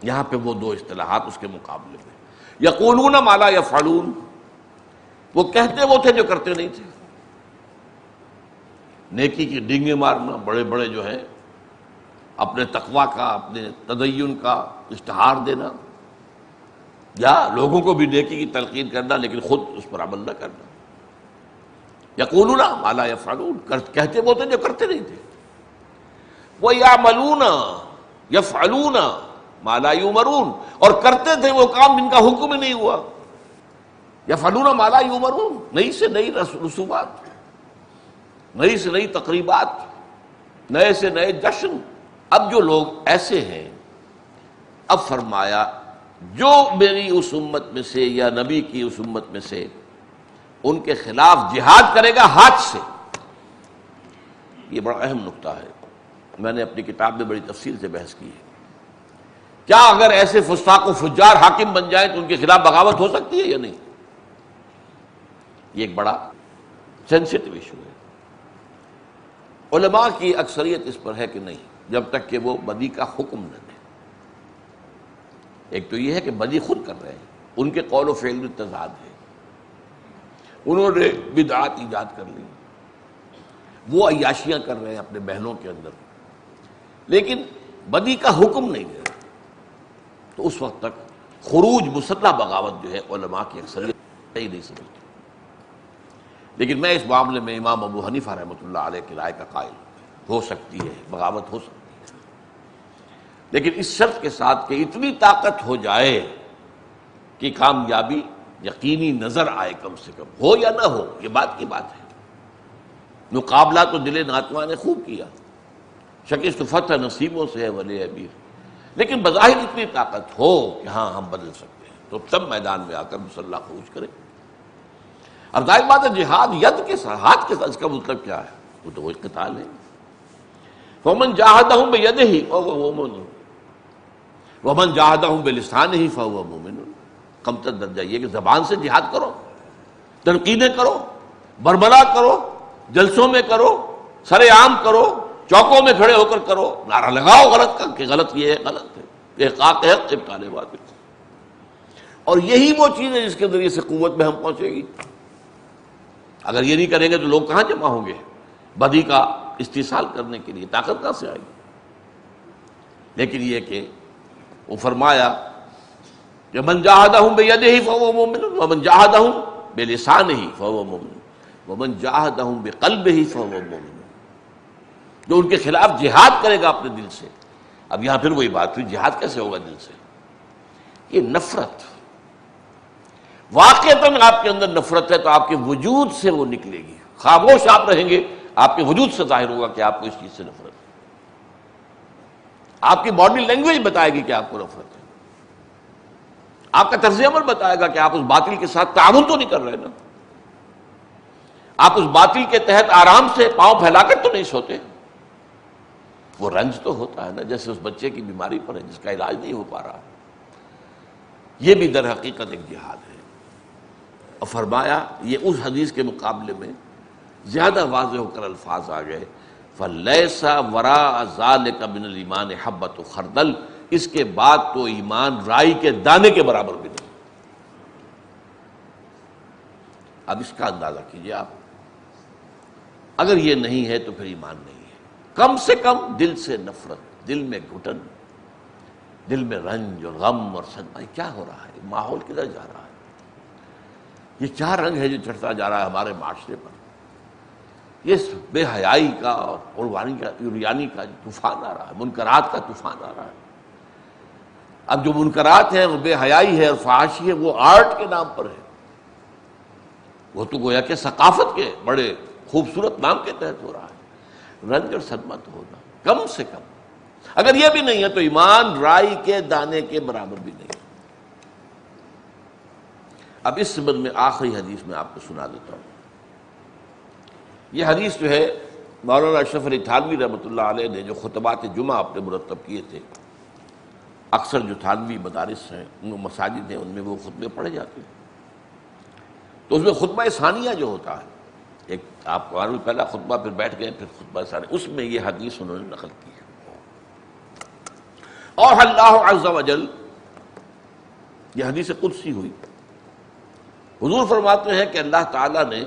یہاں پہ وہ 2 اصطلاحات اس کے مقابلے میں، یقولون ما لا یفعلون، وہ کہتے وہ تھے جو کرتے نہیں تھے۔ نیکی کی ڈینگیں مارنا، بڑے بڑے جو ہیں اپنے تقویٰ کا، اپنے تدین کا اشتہار دینا، یا لوگوں کو بھی نیکی کی تلقین کرنا لیکن خود اس پر عمل نہ کرنا۔ یقولون ما لا یفعلون، کہتے وہ تھے جو کرتے نہیں تھے۔ وَيَعْمَلُونَ يَفْعَلُونَ مَا لَا يُؤْمَرُونَ، اور کرتے تھے وہ کام جن کا حکم ہی نہیں ہوا۔ یفعلون ما لا یؤمرون، نئی سے نئی رسومات، نئی سے نئی تقریبات، نئے سے نئے جشن۔ اب جو لوگ ایسے ہیں، اب فرمایا جو میری اس امت میں سے یا نبی کی اس امت میں سے ان کے خلاف جہاد کرے گا ہاتھ سے، یہ بڑا اہم نقطہ ہے، میں نے اپنی کتاب میں بڑی تفصیل سے بحث کی ہے۔ کیا اگر ایسے فساق و فجار حاکم بن جائیں تو ان کے خلاف بغاوت ہو سکتی ہے یا نہیں؟ یہ ایک بڑا سینسٹیو ایشو ہے۔ علماء کی اکثریت اس پر ہے کہ نہیں، جب تک کہ وہ بدی کا حکم نہ دیں۔ ایک تو یہ ہے کہ بدی خود کر رہے ہیں، ان کے قول و فعل میں تضاد ہے، انہوں نے بدعات ایجاد کر لی، وہ عیاشیاں کر رہے ہیں اپنے بہنوں کے اندر، لیکن بدی کا حکم نہیں دے رہے، تو اس وقت تک خروج مسلح بغاوت جو ہے علماء کی اکثریت صحیح نہیں سمجھتی۔ لیکن میں اس معاملے میں امام ابو حنیفہ رحمۃ اللہ علیہ کی رائے کا قائل، ہو سکتی ہے بغاوت، ہو سکتی ہے، لیکن اس شرط کے ساتھ کہ اتنی طاقت ہو جائے کہ کامیابی یقینی نظر آئے، کم سے کم ہو یا نہ ہو، یہ بات کی بات ہے۔ مقابلہ تو دل ناتواں نے خوب کیا، شکست فتح نصیبوں سے ہے ولی ابیر، لیکن بظاہر اتنی طاقت ہو کہ ہاں ہم بدل سکتے ہیں تو تب میدان میں آ کر مسلح خروج کرے۔ اب ظاہر بات ہے جہاد ید کے ساتھ، ہاتھ کے ساتھ، اس کا مطلب کیا ہے؟ وہ تو وہی قتال ہے۔ ومن جاہدہم بیدہ فہو مؤمن ومن جاہدہم بلسانہ فہو مؤمن۔ کم تر درجہ یہ کہ زبان سے جہاد کرو، تنقیدیں کرو، بربلا کرو، جلسوں میں کرو، سر عام کرو، چوکوں میں کھڑے ہو کر کرو، نعرہ لگاؤ غلط کا کہ غلط یہ ہے، غلط ہے، احقاق حق ابطال باطل۔ اور یہی وہ چیز ہے جس کے ذریعے سے قوت میں ہم پہنچے گی۔ اگر یہ نہیں کریں گے تو لوگ کہاں جمع ہوں گے بدی کا استحصال کرنے کے لیے؟ طاقت کہاں سے آئے گی؟ لیکن یہ کہ وہ فرمایا کہ من جاہدہم بیدہ فہو مؤمن ومن جاہدہم بلسانہ فہو مؤمن ومن جاہدہم بقلبہ فہو مؤمن۔ جو ان کے خلاف جہاد کرے گا اپنے دل سے۔ اب یہاں پھر وہی بات ہوئی، جہاد کیسے ہوگا دل سے؟ یہ نفرت، واقعتاً آپ کے اندر نفرت ہے تو آپ کے وجود سے وہ نکلے گی۔ خاموش آپ رہیں گے، آپ کے وجود سے ظاہر ہوگا کہ آپ کو اس چیز سے نفرت ہے۔ آپ کی باڈی لینگویج بتائے گی کہ آپ کو نفرت ہے، آپ کا طرز عمل بتائے گا کہ آپ اس باطل کے ساتھ تعاون تو نہیں کر رہے نا، آپ اس باطل کے تحت آرام سے پاؤں پھیلا کر تو نہیں سوتے۔ وہ رنج تو ہوتا ہے نا، جیسے اس بچے کی بیماری پر ہے جس کا علاج نہیں ہو پا رہا۔ یہ بھی در حقیقت ایک جہاد ہے۔ اور فرمایا یہ اس حدیث کے مقابلے میں زیادہ واضح ہو کر الفاظ آ گئے، فَلَيْسَ وَرَاءَ ذَلِكَ مِنَ الْإِيمَانِ حَبَّةُ خَرْدَلٍ، اس کے بعد تو ایمان رائی کے دانے کے برابر بھی نہیں۔ اب اس کا اندازہ کیجئے آپ، اگر یہ نہیں ہے تو پھر ایمان نہیں ہے۔ کم سے کم دل سے نفرت، دل میں گھٹن، دل میں رنج اور غم اور صدمہ۔ کیا ہو رہا ہے؟ ماحول کدھر جا رہا ہے؟ یہ کیا رنگ ہے جو چڑھتا جا رہا ہے ہمارے معاشرے پر؟ یہ بے حیائی کا اور عریانی کا طوفان آ رہا ہے، منکرات کا طوفان آ رہا ہے۔ اب جو منکرات ہیں وہ بے حیائی ہے اور فحاشی ہے، وہ آرٹ کے نام پر ہے، وہ تو گویا کہ ثقافت کے بڑے خوبصورت نام کے تحت ہو رہا ہے۔ رنج اور صدمہ تو ہوگا کم سے کم۔ اگر یہ بھی نہیں ہے تو ایمان رائی کے دانے کے برابر بھی نہیں۔ اب اس سبب میں آخری حدیث میں آپ کو سنا دیتا ہوں۔ یہ حدیث جو ہے مولانا اشرف علی تھانوی رحمۃ اللہ علیہ نے جو خطبات جمعہ اپنے مرتب کیے تھے، اکثر جو تھانوی مدارس ہیں، مساجد ہیں، ان میں وہ خطبے پڑھے جاتے ہیں، تو اس میں خطبہ ثانیہ جو ہوتا ہے، ایک آپ کو پہلا خطبہ پھر بیٹھ گئے پھر خطبہ ثانیہ، اس میں یہ حدیث انہوں نے نقل کی ہے۔ اور اللہ عز و جل، یہ حدیث قدسی ہوئی، حضور فرماتے ہیں کہ اللہ تعالیٰ نے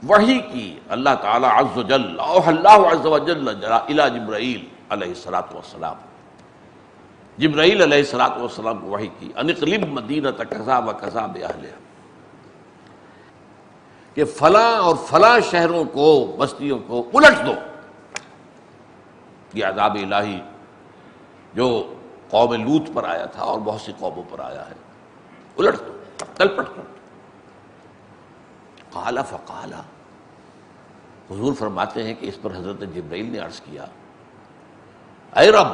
وحی کی، اللہ تعالیٰ عز و جل، اللہ عز و جل الی جبرائیل علیہ الصلاۃ والسلام، جبرائیل علیہ الصلاۃ والسلام کو وحی کی، ان اقلب مدینۃ کذا و کذا باہلھا، کہ فلاں اور فلاں شہروں کو، بستیوں کو الٹ دو۔ یہ عذاب الہی جو قوم لوط پر آیا تھا اور بہت سی قوموں پر آیا ہے، الٹ دو، تلپٹ کر دو۔ قال فقال، حضور فرماتے ہیں کہ اس پر حضرت جبرائیل نے عرض کیا، اے رب،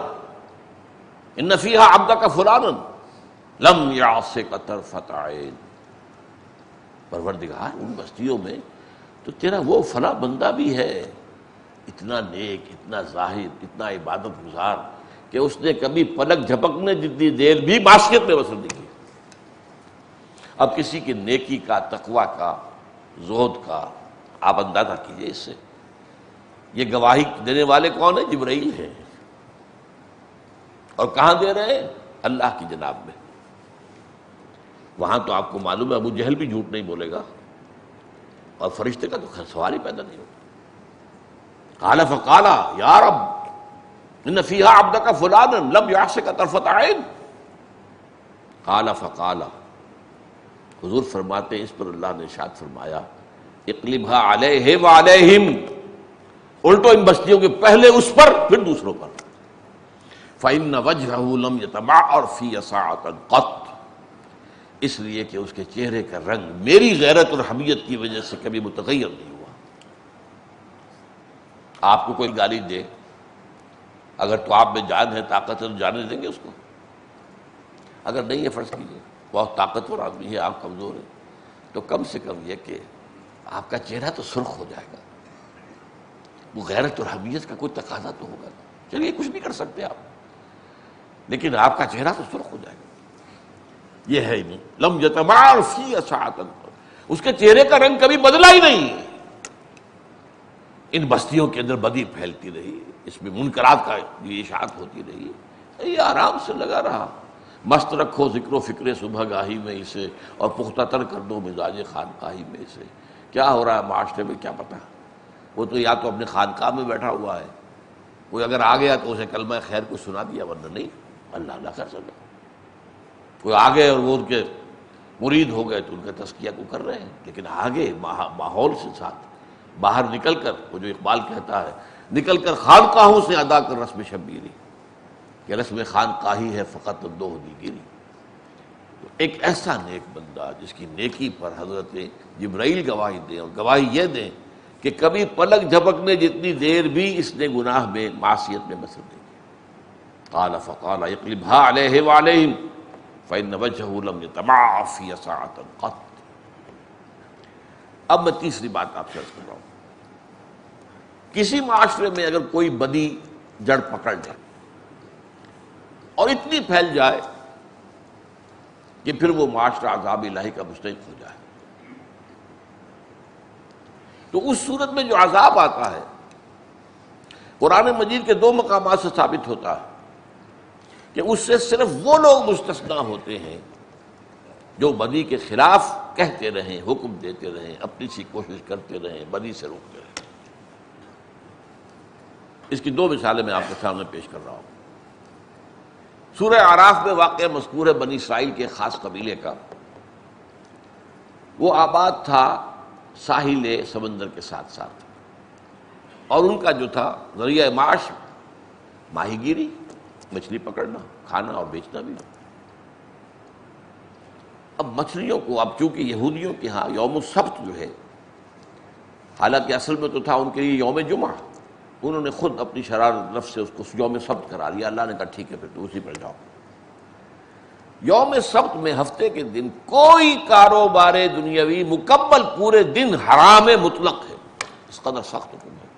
ان فیہا عبدک فلانا لم یعصک طرفۃ عین، پروردگار ان بستیوں میں تو تیرا وہ فلاں بندہ بھی ہے، اتنا نیک، اتنا زاہد، اتنا عبادت گزار کہ اس نے کبھی پلک جھپکنے جتنی دیر بھی معصیت میں بسر نہیں کی۔ اب کسی کی نیکی کا، تقوی کا، زہد کا آپ اندازہ کیجئے اس سے۔ یہ گواہی دینے والے کون ہیں؟ جبرائیل ہیں، اور کہاں دے رہے ہیں؟ اللہ کی جناب میں۔ وہاں تو آپ کو معلوم ہے ابو جہل بھی جھوٹ نہیں بولے گا، اور فرشتے کا تو سوال ہی پیدا نہیں ہوتا۔ قال فقال یا رب ان فیہا عبدک فلانا لم یعصک طرفۃ عین، قال فقال، حضور فرماتے ہیں اس پر اللہ نے ارشاد فرمایا، اقلبھا علیہ وعلیہم، الٹو ان بستیوں کے پہلے اس پر پھر دوسروں پر۔ فإن وجہہ لم یتبعر فی ساعۃ قط، اس لیے کہ اس کے چہرے کا رنگ میری غیرت اور حمیت کی وجہ سے کبھی متغیر نہیں ہوا۔ آپ کو کوئی گالی دے، اگر تو آپ میں جان ہے، طاقت ہے، تو جانے دیں گے اس کو؟ اگر نہیں ہے، فرض کیجیے بہت طاقتور آدمی ہے، آپ کمزور ہیں، تو کم سے کم یہ کہ آپ کا چہرہ تو سرخ ہو جائے گا، وہ غیرت اور حمیت کا کوئی تقاضا تو ہوگا۔ چلیے کچھ نہیں کر سکتے آپ، لیکن آپ کا چہرہ تو سرخ ہو جائے گا۔ یہ ہے ہی نہیں، لم یتمعر فی ساعۃ، اس کے چہرے کا رنگ کبھی بدلا ہی نہیں۔ ان بستیوں کے اندر بدی پھیلتی رہی، اس میں منکرات کا یہ اشاعت ہوتی رہی، یہ آرام سے لگا رہا۔ مست رکھو ذکر و فکر صبح گاہی میں اسے، اور پختہ تر کر دو مزاج خانقاہی میں اسے۔ کیا ہو رہا ہے معاشرے میں کیا پتہ، وہ تو یا تو اپنے خانقاہ میں بیٹھا ہوا ہے، کوئی اگر آ گیا تو اسے کلمہ خیر کو سنا دیا، ورنہ نہیں، اللہ اللہ کر سکتا۔ کوئی آ گئے اور وہ ان کے مرید ہو گئے تو ان کا تزکیہ کو کر رہے ہیں، لیکن آگے ماحول سے ساتھ باہر نکل کر، وہ جو اقبال کہتا ہے، نکل کر خانقاہوں سے ادا کر رسم شبیری، کہ رسم خانقاہی ہے فقط دو دیگری۔ ایک ایسا نیک بندہ جس کی نیکی پر حضرت جبرائیل گواہی دیں، اور گواہی یہ دیں کہ کبھی پلک جھپکنے جتنی دیر بھی اس نے گناہ میں معصیت میں بسر نہیں کی۔ قال فقال اقلبها علیہ وعلیہم فإن وجهه لم يتمع في ساعة قط۔ اب میں تیسری بات آپ سے عرض کر رہا ہوں، کسی معاشرے میں اگر کوئی بدی جڑ پکڑ جائے اور اتنی پھیل جائے کہ پھر وہ معاشرہ عذاب الہی کا مستحق ہو جائے، تو اس صورت میں جو عذاب آتا ہے قرآن مجید کے دو مقامات سے ثابت ہوتا ہے کہ اس سے صرف وہ لوگ مستثنا ہوتے ہیں جو بدی کے خلاف کہتے رہیں، حکم دیتے رہیں، اپنی سی کوشش کرتے رہیں، بدی سے روکتے رہیں۔ اس کی دو مثالیں میں آپ کے سامنے پیش کر رہا ہوں۔ سورہ اعراف میں واقع مذکور ہے بنی اسرائیل کے خاص قبیلے کا، وہ آباد تھا ساحل سمندر کے ساتھ ساتھ، اور ان کا جو تھا ذریعہ معاش ماہی گیری، مچھلی پکڑنا، کھانا اور بیچنا بھی۔ اب مچھلیوں کو، اب چونکہ یہودیوں کے ہاں یوم السبت جو ہے، حالانکہ اصل میں تو تھا ان کے لیے یوم جمعہ، انہوں نے خود اپنی شرارت نفس سے اس کو یوم سبت کرا لیا، اللہ نے کہا ٹھیک ہے پھر تو اسی پر جاؤ۔ یوم سبت میں ہفتے کے دن کوئی کاروبار دنیاوی مکمل پورے دن حرام مطلق ہے، اس قدر سخت حکم ہے۔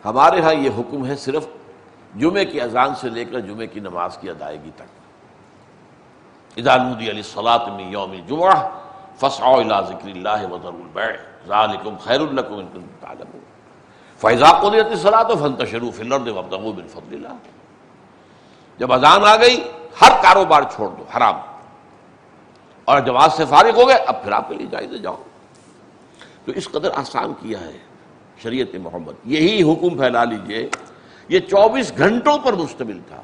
ہمارے ہاں یہ حکم ہے صرف جمعے کی اذان سے لے کر جمعے کی نماز کی ادائیگی تک۔ اذا نودی للصلاۃ من یوم الجمعہ فاسعوا الی ذکر اللہ وذروا البیع ذلکم خیر لکم ان کنتم تعلمون فاذا قضیت الصلاۃ فانتشروا فی الارض وابتغوا من فضل اللہ۔ جب اذان آ گئی ہر کاروبار چھوڑ دو حرام، اور جماعت سے فارغ ہو گئے اب پھر آپ کے لیے جائز ہے، جاؤ۔ تو اس قدر آسان کیا ہے شریعت محمد۔ یہی حکم پھیلا لیجئے، یہ 24 گھنٹوں پر مشتمل تھا۔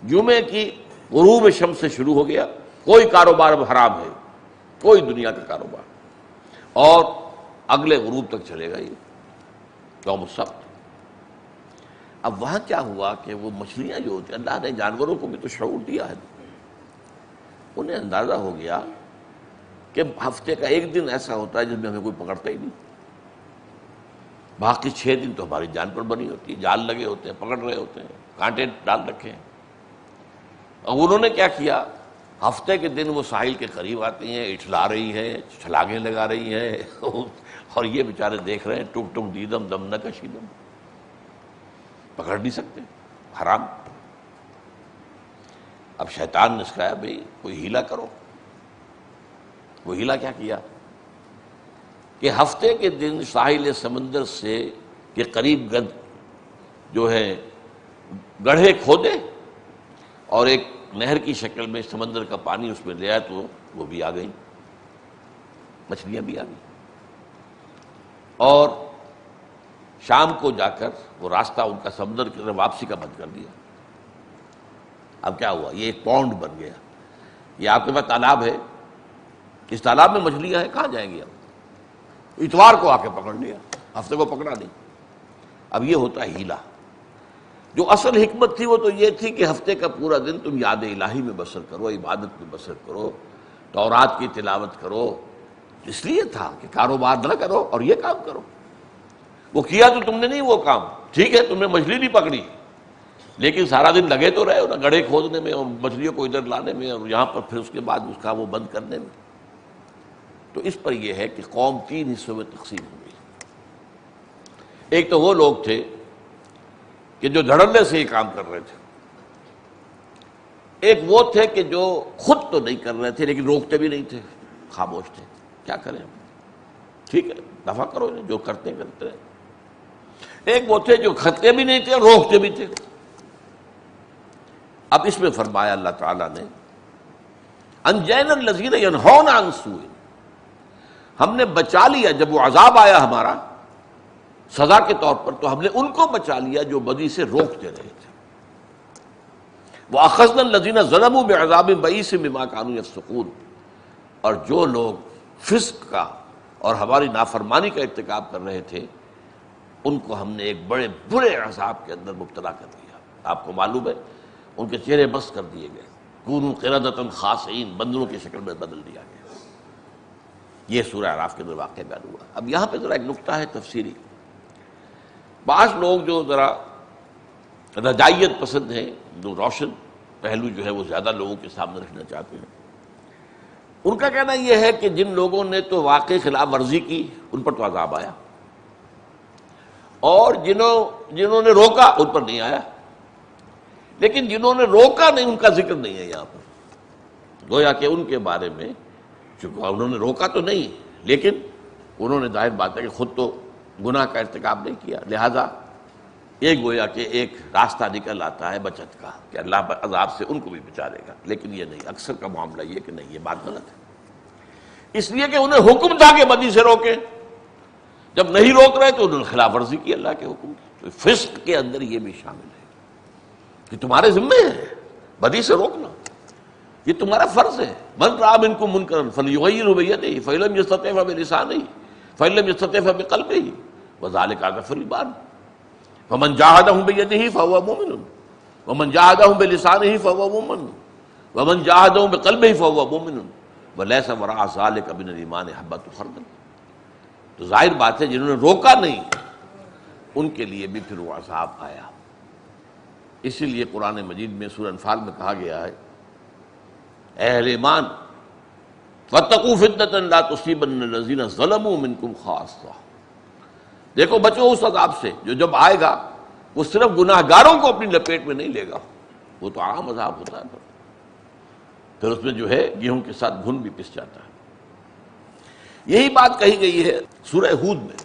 جمعے کی غروب شمس سے شروع ہو گیا، کوئی کاروبار اب حرام ہے، کوئی دنیا کا کاروبار، اور اگلے غروب تک چلے گا یہ یوم السبت۔ اب وہاں کیا ہوا کہ وہ مچھلیاں جو ہوتی ہیں، اللہ نے جانوروں کو بھی تو شعور دیا ہے، انہیں اندازہ ہو گیا کہ ہفتے کا ایک دن ایسا ہوتا ہے جس میں ہمیں کوئی پکڑتا ہی نہیں، باقی 6 دن تو ہماری جان پر بنی ہوتی ہے، جال لگے ہوتے ہیں، پکڑ رہے ہوتے ہیں، کانٹے ڈال رکھے ہیں۔ اور انہوں نے کیا کیا، ہفتے کے دن وہ ساحل کے قریب آتی ہیں، اٹھلا رہی ہیں، چھلاگیں لگا رہی ہیں، اور یہ بیچارے دیکھ رہے ہیں، ٹک ٹک دیدم دم نہ کشیدم، پکڑ نہیں سکتے، حرام۔ اب شیطان نے سکھایا بھئی کوئی ہیلا کرو۔ وہ ہیلا کیا کیا کہ ہفتے کے دن ساحل سمندر سے کے قریب گد جو ہے گڑھے کھودے، اور ایک نہر کی شکل میں سمندر کا پانی اس میں لے آئے، تو وہ بھی آ گئی، مچھلیاں بھی آ گئی۔ اور شام کو جا کر وہ راستہ ان کا سمندر کی طرف واپسی کا بند کر دیا۔ اب کیا ہوا، یہ ایک پونڈ بن گیا۔ یہ آپ کے پاس تالاب ہے، اس تالاب میں مچھلیاں ہیں، کہاں جائیں گی اب؟ اتوار کو آ کے پکڑ لیا، ہفتے کو پکڑا نہیں۔ اب یہ ہوتا ہے ہیلا۔ جو اصل حکمت تھی وہ تو یہ تھی کہ ہفتے کا پورا دن تم یاد الہی میں بسر کرو، عبادت میں بسر کرو، تورات کی تلاوت کرو، اس لیے تھا کہ کاروبار نہ کرو اور یہ کام کرو۔ وہ کیا تو تم نے نہیں وہ کام، ٹھیک ہے تم نے مچھلی نہیں پکڑی، لیکن سارا دن لگے تو رہے ہو نا گڑھے کھودنے میں اور مچھلیوں کو ادھر لانے میں اور یہاں پر پھر اس کے بعد اس کا وہ بند کرنے میں۔ تو اس پر یہ ہے کہ قوم تین حصوں میں تقسیم ہو گئی۔ ایک تو وہ لوگ تھے کہ جو دھڑلے سے یہ کام کر رہے تھے، ایک وہ تھے کہ جو خود تو نہیں کر رہے تھے لیکن روکتے بھی نہیں تھے، خاموش تھے، کیا کریں ہم، ٹھیک ہے دفع کرو انہیں، جو کرتے ہیں کرتے رہے۔ ایک وہ تھے جو کرتے بھی نہیں تھے روکتے بھی تھے۔ اب اس میں فرمایا اللہ تعالیٰ نے انجینا الذین ینہون عن سوء، ہم نے بچا لیا جب وہ عذاب آیا ہمارا سزا کے طور پر، تو ہم نے ان کو بچا لیا جو بدی سے روکتے رہے تھے۔ وَأَخَذْنَا الَّذِينَ ظَلَمُوا بِعَذَابٍ بَئِيسٍ بِمَا كَانُوا يَفْسُقُونَ، اور جو لوگ فسق کا اور ہماری نافرمانی کا ارتکاب کر رہے تھے ان کو ہم نے ایک بڑے برے عذاب کے اندر مبتلا کر دیا۔ آپ کو معلوم ہے ان کے چہرے بس کر دیے گئے، کونوا قردۃ خاسئین، بندروں کی شکل میں بدل دیا گیا۔ یہ سورہ اعراف کے اندر واقعہ بیان ہوا۔ اب یہاں پہ ذرا ایک نکتہ ہے تفسیری، بعض لوگ جو ذرا رجائیت پسند ہیں، جو روشن پہلو جو ہے وہ زیادہ لوگوں کے سامنے رکھنا چاہتے ہیں، ان کا کہنا یہ ہے کہ جن لوگوں نے تو واقعی خلاف ورزی کی ان پر تو عذاب آیا، اور جنہوں نے روکا ان پر نہیں آیا، لیکن جنہوں نے روکا نہیں ان کا ذکر نہیں ہے یہاں پر۔ گویا کہ ان کے بارے میں چونکہ انہوں نے روکا تو نہیں لیکن انہوں نے ظاہر بات ہے کہ خود تو گناہ کا ارتکاب نہیں کیا، لہذا یہ گویا کہ ایک راستہ نکل آتا ہے بچت کا کہ اللہ عذاب سے ان کو بھی بچا لے گا، لیکن یہ نہیں، اکثر کا معاملہ یہ کہ نہیں، یہ بات غلط ہے۔ اس لیے کہ انہیں حکم تھا کہ بدی سے روکیں، جب نہیں روک رہے تو انہوں نے خلاف ورزی کی اللہ کے حکم کی۔ تو فسق کے اندر یہ بھی شامل ہے کہ تمہارے ذمے ہے بدی سے روکنا، یہ تمہارا فرض ہے۔ من رأى منکم منکرا فلیغیرہ بیدہ فإن لم یستطع فبلسانہ فإن لم یستطع فبقلبہ وذلک اضعف الایمان فمن جاہدہم بیدہ فہو مؤمن ومن جاہدہم بلسانہ فہو مؤمن ومن جاہدہم بقلبہ فہو مؤمن ولیس وراء ذلک من الایمان حبۃ خردل۔ تو ظاہر بات ہے جنہوں نے روکا نہیں ان کے لیے بھی پھر وہ عذاب آیا۔ اسی لیے قرآن مجید میں سورہ انفال میں کہا گیا ہے اے اہل ایمان واتقوا فتنة لا تصیبن الذین ظلموا منکم خاصہ، دیکھو بچو اس عذاب سے جو جب آئے گا وہ صرف گناہ گاروں کو اپنی لپیٹ میں نہیں لے گا، وہ تو عام عذاب ہوتا ہے، پھر اس میں جو ہے گیہوں کے ساتھ گھن بھی پس جاتا ہے۔ یہی بات کہی گئی ہے سورہ ہود میں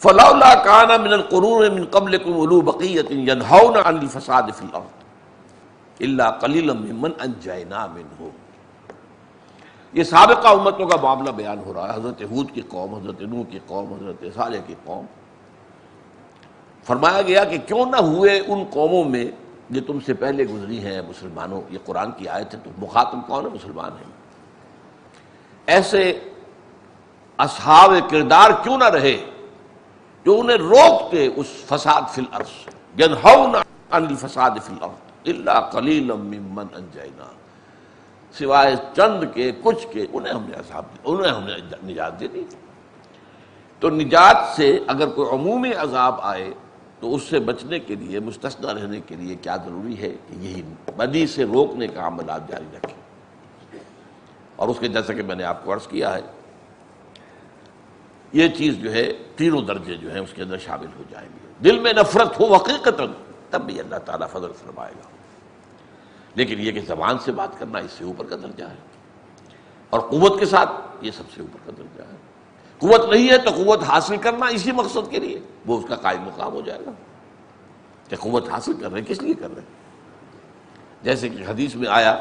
فلولا کان من القرون من قبلکم اولو بقیۃ ینہون عن الفساد فی الارض الا قلیلا ممن انجینا منہ۔ یہ سابقہ امتوں کا معاملہ بیان ہو رہا ہے، حضرت ہود کی قوم، حضرت نوح کی قوم، حضرت صالح کی قوم۔ فرمایا گیا کہ کیوں نہ ہوئے ان قوموں میں جو تم سے پہلے گزری ہیں مسلمانوں، یہ قرآن کی آیت ہے تو مخاطب کون ہے؟ مسلمان ہیں۔ ایسے اصحاب کردار کیوں نہ رہے جو انہیں روکتے اس فساد فی الارض، ینہون عن الفساد فی الارض الا قلیلا ممن انجینا، سوائے چند کے کچھ کے انہیں ہم نے عذاب دیا، انہیں ہم نے نجات دے دی۔ تو نجات سے اگر کوئی عمومی عذاب آئے تو اس سے بچنے کے لیے، مستثنیٰ رہنے کے لیے کیا ضروری ہے کہ یہی بدی سے روکنے کا عمل آپ جاری رکھیں۔ اور اس کے جیسا کہ میں نے آپ کو عرض کیا ہے یہ چیز جو ہے تینوں درجے جو ہیں اس کے اندر شامل ہو جائیں گے۔ دل میں نفرت ہو حقیقتاً تب بھی اللہ تعالیٰ فضل فرمائے گا، لیکن یہ کہ زبان سے بات کرنا اس سے اوپر کا درجہ ہے، اور قوت کے ساتھ یہ سب سے اوپر کا درجہ ہے۔ قوت نہیں ہے تو قوت حاصل کرنا اسی مقصد کے لیے وہ اس کا قائم مقام ہو جائے گا کہ قوت حاصل کر رہے ہیں، کس لیے کر رہے ہیں؟ جیسے کہ حدیث میں آیا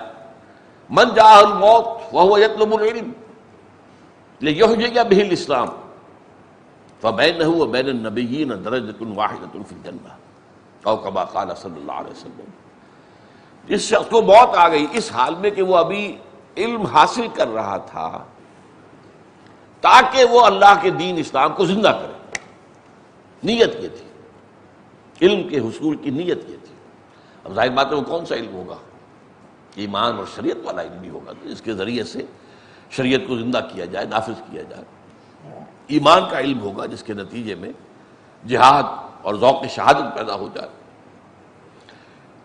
من جاء الموت وهو يطلب العلم ليحجج به الاسلام فبينه وبين النبيين درجة واحدة في الجنة او كما قال صلی اللہ علیہ وسلم۔ اس شخص کو موت آ گئی اس حال میں کہ وہ ابھی علم حاصل کر رہا تھا تاکہ وہ اللہ کے دین اسلام کو زندہ کرے، نیت یہ تھی، علم کے حصول کی نیت یہ تھی۔ اب ظاہر بات ہے وہ کون سا علم ہوگا؟ ایمان اور شریعت والا علم بھی ہوگا، تو اس کے ذریعے سے شریعت کو زندہ کیا جائے، نافذ کیا جائے۔ ایمان کا علم ہوگا جس کے نتیجے میں جہاد اور ذوق شہادت پیدا ہو جائے.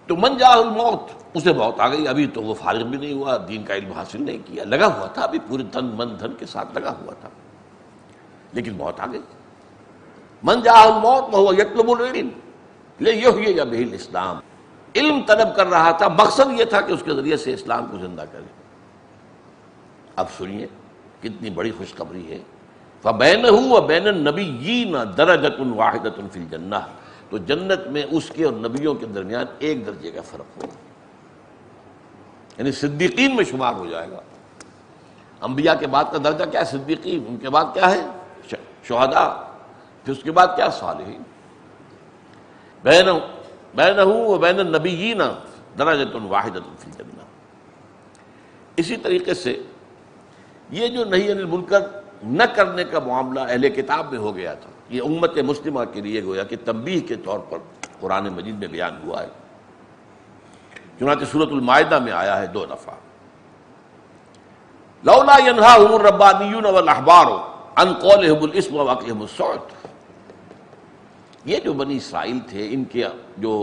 تو من جاء الموت، اسے موت آ گئی. ابھی تو وہ فارغ بھی نہیں ہوا، دین کا علم حاصل نہیں کیا، لگا ہوا تھا، ابھی پورے تن من دھن کے ساتھ لگا ہوا تھا، لیکن موت آ گئی. من جاء الموت وهو يطلب العلم ليحيي به الاسلام، علم طلب کر رہا تھا، مقصد یہ تھا کہ اس کے ذریعے سے اسلام کو زندہ کرے. اب سنیے کتنی بڑی خوشخبری ہے. فَبَيْنَهُ وَبَيْنَ النَّبِيِّينَ دَرَجَةٌ وَاحِدَةٌ فِي الْجَنَّةِ، تو جنت میں اس کے اور نبیوں کے درمیان ایک درجے کا فرق ہوگا، یعنی صدیقین میں شمار ہو جائے گا. انبیاء کے بعد کا درجہ کیا ہے؟ صدیقین. ان کے بعد کیا ہے؟ شہداء. پھر اس کے بعد کیا؟ صالحین. بینہ وبین النبیین درجۃ واحدۃ فی الجنہ. اسی طریقے سے یہ جو نہی عن المنکر نہ کرنے کا معاملہ اہل کتاب میں ہو گیا تھا، یہ امت مسلمہ کے لیے گویا کہ تنبیہ کے طور پر قرآن مجید میں بیان ہوا ہے. چنانچہ سورۃ المائدہ میں آیا ہے 2 دفعہ، لولا ینہاہم الربانیون والاحبار عن قولہم الاسم واکلہم السحت. یہ جو بنی اسرائیل تھے، ان کے جو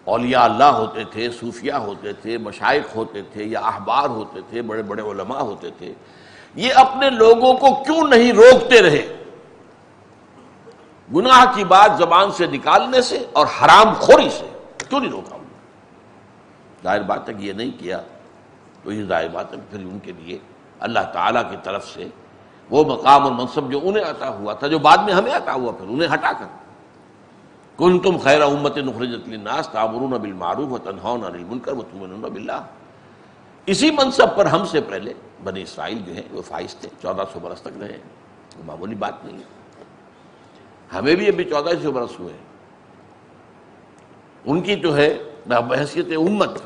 اولیاء اللہ ہوتے تھے، صوفیاء ہوتے تھے، مشائخ ہوتے تھے، یا احبار ہوتے تھے، بڑے بڑے علماء ہوتے تھے، یہ اپنے لوگوں کو کیوں نہیں روکتے رہے گناہ کی بات زبان سے نکالنے سے اور حرام خوری سے؟ کیوں نہیں روکا؟ ظاہر بات ہے کہ یہ نہیں کیا تو یہ ظاہر بات ہے پھر ان کے لیے اللہ تعالیٰ کی طرف سے وہ مقام اور منصب جو انہیں عطا ہوا تھا، جو بعد میں ہمیں عطا ہوا، پھر انہیں ہٹا کر کنتم خیر امت اخرجت للناس تأمرون بالمعروف وتنہون عن المنکر وتؤمنون باللہ. اسی منصب پر ہم سے پہلے بنی اسرائیل جو ہیں وہ فائز تھے، 1400 برس تک رہے. وہ معمولی بات نہیں ہے. ہمیں بھی ابھی 1400 برس ہوئے. ان کی جو ہے بحیثیت امت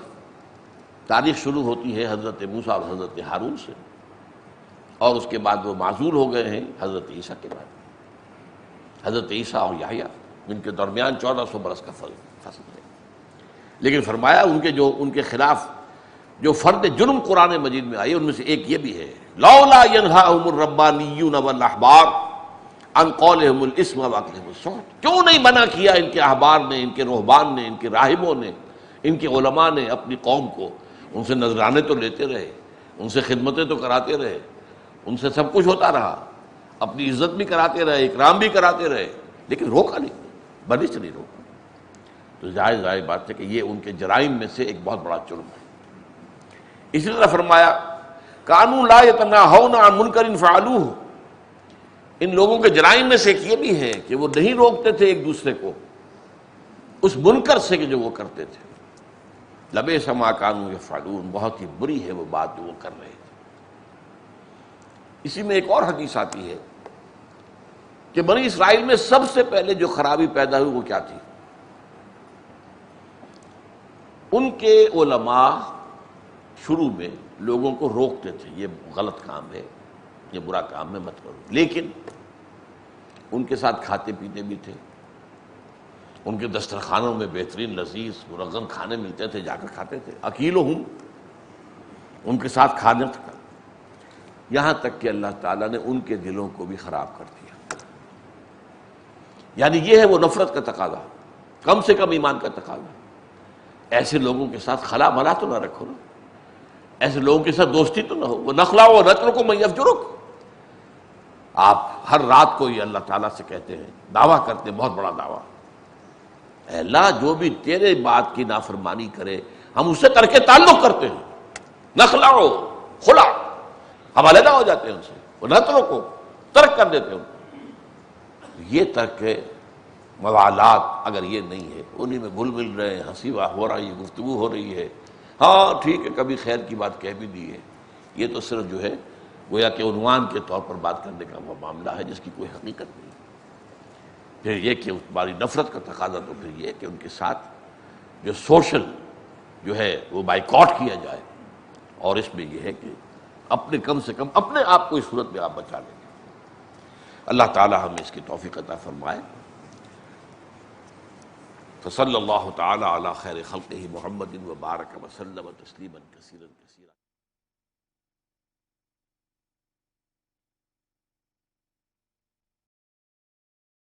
تاریخ شروع ہوتی ہے حضرت موسیٰ اور حضرت ہارون سے، اور اس کے بعد وہ معزول ہو گئے ہیں حضرت عیسیٰ کے بعد. حضرت عیسیٰ اور یحییٰ ان کے درمیان 1400 برس کا فاصل ہے. لیکن فرمایا ان کے خلاف جو فرد جرم قرآن مجید میں آئی ان میں سے ایک یہ بھی ہے، لولا ینہاہم الربانیون والاحبار عن قولہم الاسم واکلہم السحت. کیوں نہیں منع کیا ان کے احبار نے، ان کے رہبان نے، ان کے راہبوں نے، ان کے علماء نے اپنی قوم کو؟ ان سے نذرانے تو لیتے رہے، ان سے خدمتیں تو کراتے رہے، ان سے سب کچھ ہوتا رہا، اپنی عزت بھی کراتے رہے، اکرام بھی کراتے رہے، لیکن روکا نہیں، بنی سے نہیں روکا. تو ظاہر بات ہے کہ یہ ان کے جرائم میں سے ایک بہت بڑا جرم ہے. اسی طرح فرمایا کانوا لا یتناہون عن منکر فعلوہ. ان لوگوں کے جرائم میں سے ایک یہ بھی ہے کہ وہ نہیں روکتے تھے ایک دوسرے کو اس منکر سے کہ جو وہ کرتے تھے. لبئس ما کانوا یفعلون. بہت ہی بری ہے وہ بات جو وہ کر رہے تھے. اسی میں ایک اور حدیث آتی ہے کہ بنی اسرائیل میں سب سے پہلے جو خرابی پیدا ہوئی وہ کیا تھی؟ ان کے علماء شروع میں لوگوں کو روکتے تھے، یہ غلط کام ہے، یہ برا کام ہے، مت کرو. لیکن ان کے ساتھ کھاتے پیتے بھی تھے، ان کے دسترخوانوں میں بہترین لذیذ مرغن کھانے ملتے تھے، جا کر کھاتے تھے. اکیلہم، ان کے ساتھ کھانا تھا. یہاں تک کہ اللہ تعالیٰ نے ان کے دلوں کو بھی خراب کر دیا. یعنی یہ ہے وہ نفرت کا تقاضا، کم سے کم ایمان کا تقاضا. ایسے لوگوں کے ساتھ خلا ملا تو نہ رکھو نا، ایسے لوگوں کے ساتھ دوستی تو نہ ہو. وہ نخلا و نترک من یفجرک. آپ ہر رات کو یہ اللہ تعالیٰ سے کہتے ہیں، دعویٰ کرتے ہیں، بہت بڑا دعویٰ، اے اللہ جو بھی تیرے بات کی نافرمانی کرے ہم اس سے ترک تعلق کرتے ہیں. نخلا و خلا، ہم علیحدہ ہو جاتے ہیں ان سے. وہ نترک کو ترک کر دیتے ہیں. یہ ترک موالات اگر یہ نہیں ہے، انہی میں گھل مل رہے ہیں، ہنسی ہو رہی ہے، گفتگو ہو رہی ہے، ہاں ٹھیک ہے کبھی خیر کی بات کہہ بھی دی ہے، یہ تو صرف جو ہے گویا کہ عنوان کے طور پر بات کرنے کا وہ معاملہ ہے جس کی کوئی حقیقت نہیں. پھر یہ کہ ہماری نفرت کا تقاضا تو پھر یہ کہ ان کے ساتھ جو سوشل جو ہے وہ بائیکاٹ کیا جائے، اور اس میں یہ ہے کہ اپنے کم سے کم اپنے آپ کو اس صورت میں آپ بچا لیں. اللہ تعالی ہمیں اس کی توفیق عطا فرمائے. فصلی اللہ تعالی علی خیر خلقہ محمد وبارک وسلم تسلیما کثیرا کثیرا.